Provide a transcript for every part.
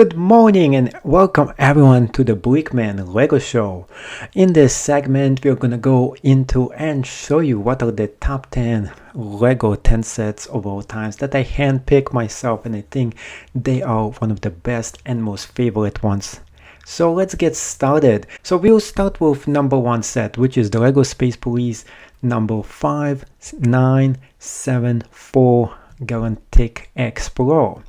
Good morning and welcome everyone to the Brickman Lego Show. In this segment, we're gonna go into and show you what are the top 10 Lego 10 sets of all times that I handpicked myself, and I think they are one of the best and most favorite ones. So let's get started. So we'll start with number 1 set, which is the Lego Space Police number 5974 Galactic Explorer.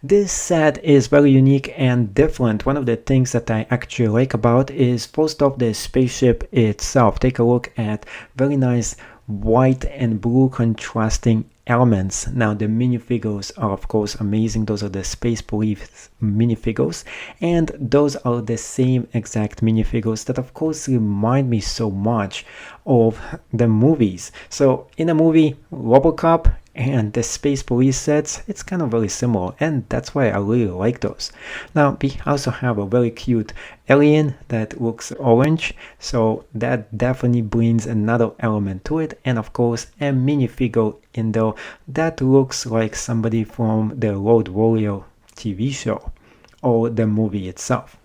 This set is very unique and different. One of the things that I actually like about is first off the spaceship itself. Take a look at very nice white and blue contrasting elements. Now the minifigures are of course amazing. Those are the Space Police minifigures, and those are the same exact minifigures that of course remind me so much of the movies. So in a movie, RoboCop and the Space Police sets, it's kind of very similar, and that's why I really like those. Now we also have a very cute alien that looks orange, so that definitely brings another element to it, and of course a minifigure in there that looks like somebody from the Road Warrior TV show or the movie itself.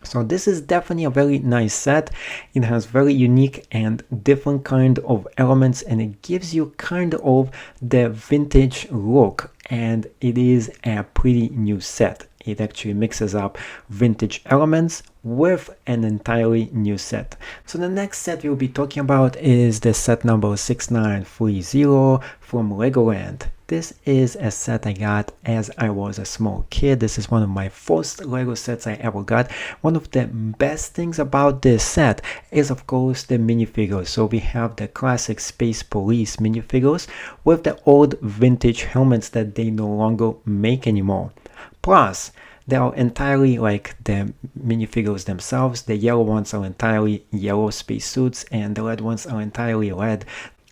So this is definitely a very nice set. It has very unique and different kind of elements, and it gives you kind of the vintage look, and it is a pretty new set. It actually mixes up vintage elements with an entirely new set. So the next set we'll be talking about is the set number 6930 from Legoland. This is a set I got as I was a small kid. This is one of my first Lego sets I ever got. One of the best things about this set is of course the minifigures. So we have the classic Space Police minifigures with the old vintage helmets that they no longer make anymore. Plus, they are entirely like the minifigures themselves. The yellow ones are entirely yellow spacesuits, and the red ones are entirely red.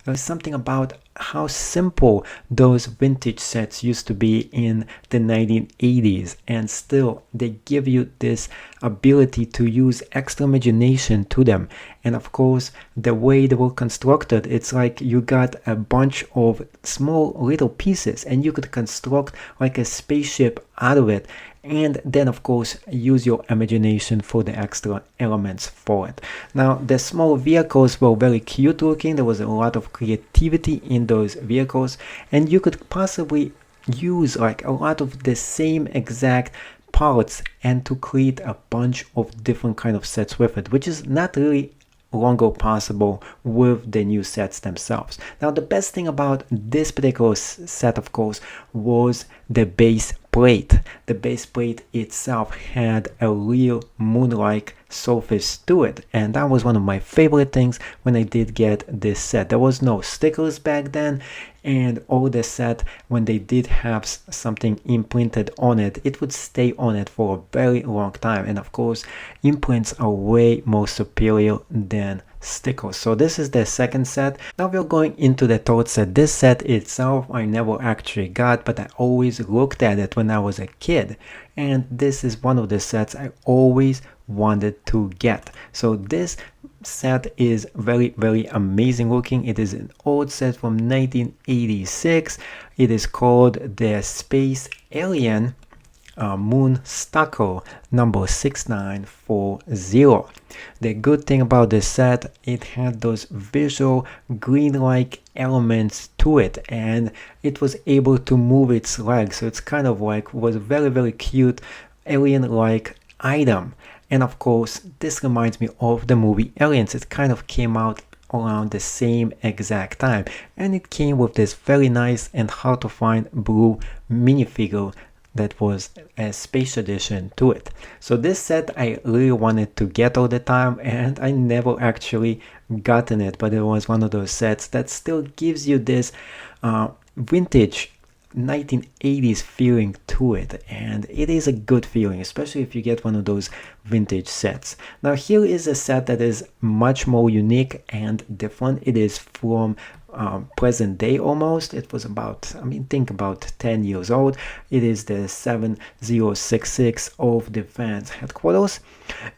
There's something about how simple those vintage sets used to be in the 1980s, and still they give you this ability to use extra imagination to them. And of course, the way they were constructed, it's like you got a bunch of small little pieces and you could construct like a spaceship out of it, and then of course use your imagination for the extra elements for it. Now the small vehicles were very cute looking. There was a lot of creativity in those vehicles, and you could possibly use like a lot of the same exact parts and to create a bunch of different kind of sets with it, which is not really longer possible with the new sets themselves. Now the best thing about this particular set of course was the base plate. The base plate itself had a real moon-like surface to it, and that was one of my favorite things when I did get this set. There was no stickers back then, and all the set, when they did have something imprinted on it, it would stay on it for a very long time. And of course imprints are way more superior than stickers. So this is the second set. Now we're going into the third set. This set itself I never actually got, but I always looked at it when I was a kid, and this is one of the sets I always wanted to get. So this set is very amazing looking. It is an old set from 1986. It is called the Space Alien Moon Stalker number 6940. The good thing about this set, it had those visual green-like elements to it, and it was able to move its legs, so it's kind of like was a very cute alien-like item. And of course this reminds me of the movie Aliens. It kind of came out around the same exact time, and it came with this very nice and hard to find blue minifigure that was a space edition to it. So this set I really wanted to get all the time, and I never actually gotten it, but it was one of those sets that still gives you this vintage 1980s feeling to it, and it is a good feeling, especially if you get one of those vintage sets. Now here is a set that is much more unique and different. It is from present day almost. It was about, think about 10 years old. It is the 7066 of Defense Headquarters,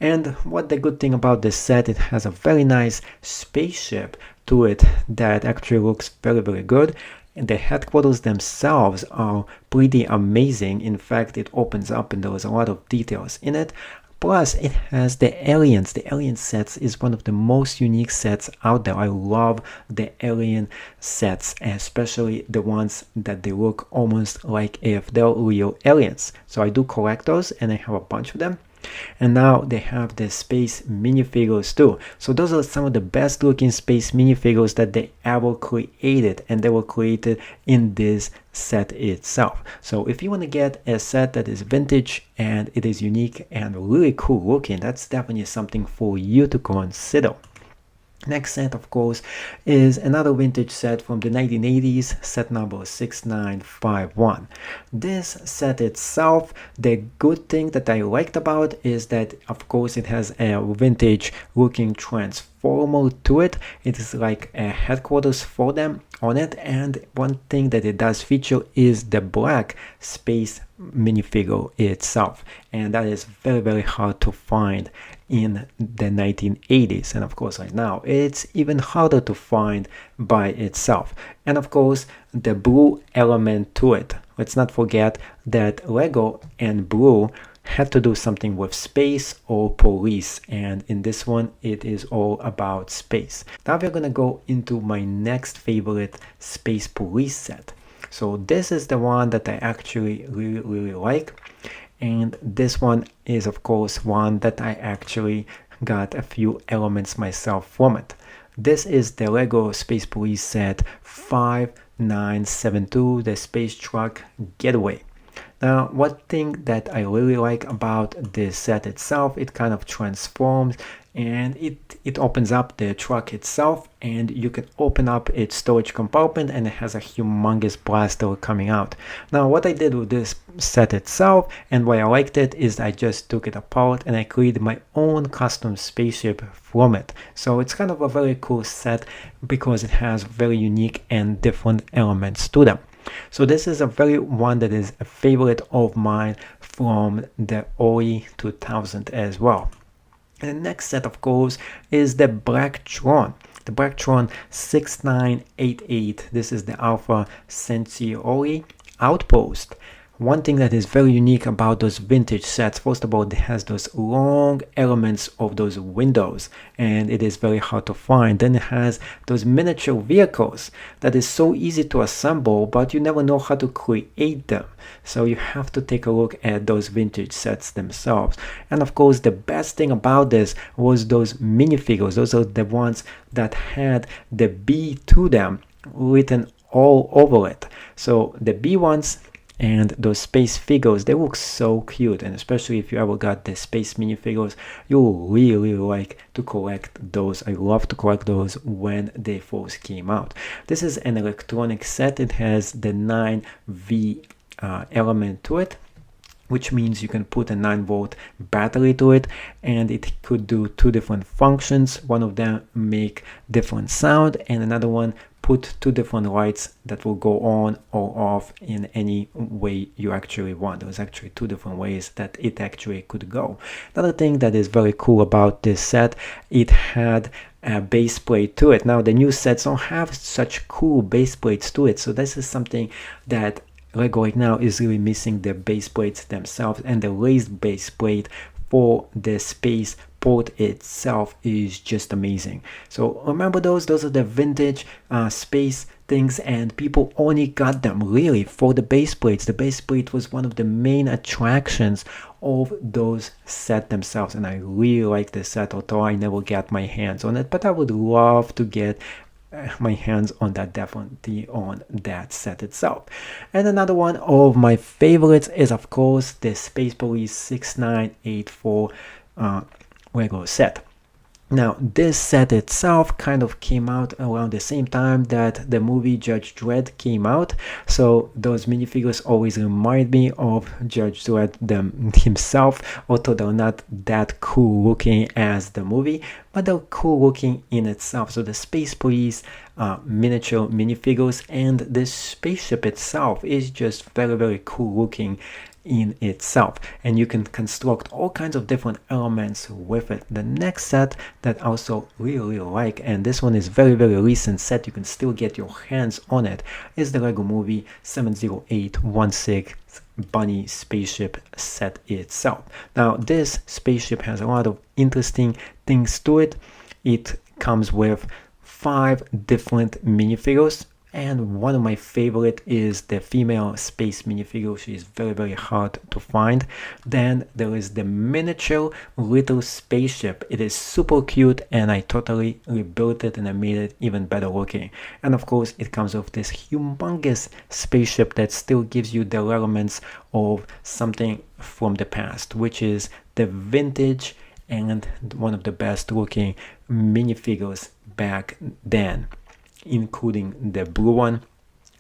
and what the good thing about this set, it has a very nice spaceship to it that actually looks very good. the headquarters themselves are pretty amazing. In fact, it opens up and there's a lot of details in it. Plus, it has the aliens. The alien sets is one of the most unique sets out there. I love the alien sets, especially the ones that they look almost like if they're real aliens. So I do collect those, and I have a bunch of them. And now they have the space minifigures too. So those are some of the best looking space minifigures that they ever created, and they were created in this set itself. So if you want to get a set that is vintage and it is unique and really cool looking, that's definitely something for you to consider. Next set, of course, is another vintage set from the 1980s, set number 6951. This set itself, the good thing that I liked about is that, of course, it has a vintage looking transformer to it. It is like a headquarters for them on it, and one thing that it does feature is the black space minifigure itself, and that is very, very hard to find in the 1980s, and of course right now it's even harder to find by itself. And of course the blue element to it, let's not forget that Lego and blue had to do something with space or police, and in this one it is all about space. Now we're gonna go into my next favorite space police set. So this is the one that I actually really like, and this one is of course one that I actually got a few elements myself from it. This is the Lego Space Police set 5972, the space truck getaway. Now, one thing that I really like about this set itself, it kind of transforms and it opens up the truck itself, and you can open up its storage compartment, and it has a humongous blaster coming out. Now, what I did with this set itself and why I liked it is I just took it apart and I created my own custom spaceship from it. So it's kind of a very cool set because it has very unique and different elements to them. So this is a very one that is a favorite of mine from the early 2000 as well. And the next set, of course, is the Bracktron. The Bracktron 6988. This is the Alpha Centauri Outpost. One thing that is very unique about those vintage sets, first of all, it has those long elements of those windows, and it is very hard to find. Then it has those miniature vehicles that is so easy to assemble, but you never know how to create them. So you have to take a look at those vintage sets themselves. And of course, the best thing about this was those minifigures. Those are the ones that had the B to them written all over it. So the B ones and those space figures, they look so cute, and especially if you ever got the space minifigures, you'll really like to collect those. I love to collect those when they first came out. This is an electronic set. It has the 9V element to it, which means you can put a 9-volt battery to it, and it could do two different functions. One of them make different sound, and another one put two different lights that will go on or off in any way you actually want. There's actually two different ways that it actually could go. Another thing that is very cool about this set, it had a base plate to it. Now the new sets don't have such cool base plates to it, so this is something that Lego right now is really missing, the base plates themselves, and the raised base plate for the space port itself is just amazing. So remember those are the vintage space things, and people only got them really for the base plates. The base plate was one of the main attractions of those set themselves, and I really like this set, although I never got my hands on it, but I would love to get my hands on that, definitely on that set itself. And another one of my favorites is of course the Space Police 6984 Lego set. Now this set itself kind of came out around the same time that the movie Judge Dredd came out, so those minifigures always remind me of Judge Dredd himself, although they're not that cool looking as the movie, but they're cool looking in itself. So the Space Police miniature minifigures and the spaceship itself is just very, very cool looking in itself, and you can construct all kinds of different elements with it. The next set that I also really like, and this one is very recent set, you can still get your hands on it, is the Lego Movie 70816 Bunny Spaceship set itself. Now this spaceship has a lot of interesting things to it. It comes with 5 different minifigures, and one of my favorite is the female space minifigure. She is very hard to find. Then there is the miniature little spaceship. It is super cute, and I totally rebuilt it and I made it even better looking. And of course it comes with this humongous spaceship that still gives you the elements of something from the past, which is the vintage and one of the best looking minifigures back then, including the blue one,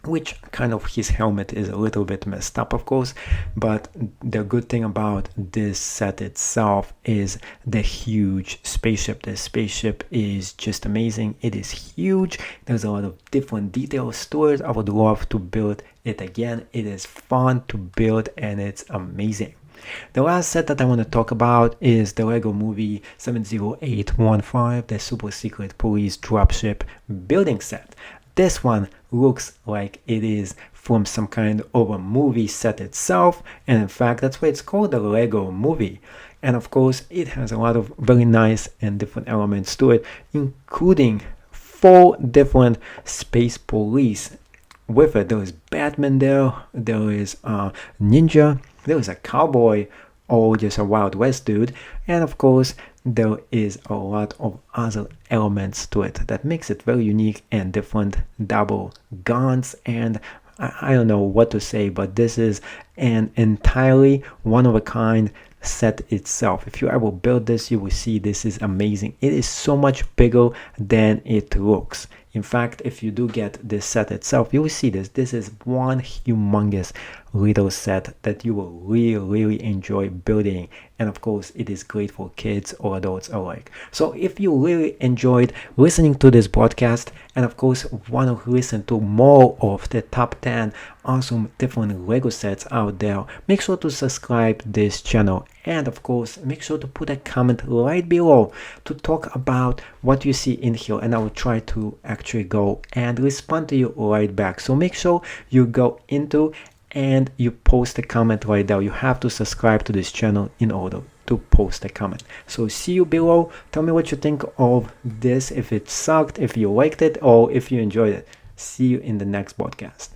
which kind of his helmet is a little bit messed up, of course, but the good thing about this set itself is the huge spaceship. The spaceship is just amazing. It is huge. There's a lot of different details to it. I would love to build it again. It is fun to build and it's amazing. The last set that I want to talk about is the Lego Movie 70815, the Super Secret Police Dropship building set. This one looks like it is from some kind of a movie set itself, and in fact that's why it's called the Lego Movie. And of course it has a lot of very nice and different elements to it, including 4 different space police with it. There is Batman there is a ninja, there is a cowboy, or just a Wild West dude, and of course there is a lot of other elements to it that makes it very unique and different. Double guns, and I don't know what to say, but this is an entirely one-of-a-kind set itself. If you ever build this, you will see this is amazing. It is so much bigger than it looks. In fact, if you do get this set itself, you will see this is one humongous little set that you will really enjoy building, and of course it is great for kids or adults alike. So if you really enjoyed listening to this broadcast, and of course want to listen to more of the top 10 awesome different Lego sets out there, make sure to subscribe this channel, and of course make sure to put a comment right below to talk about what you see in here, and I will try to actually go and respond to you right back. So make sure you go into and you post a comment right there. You have to subscribe to this channel in order to post a comment. So see you below. Tell me what you think of this, if it sucked, if you liked it, or if you enjoyed it. See you in the next podcast.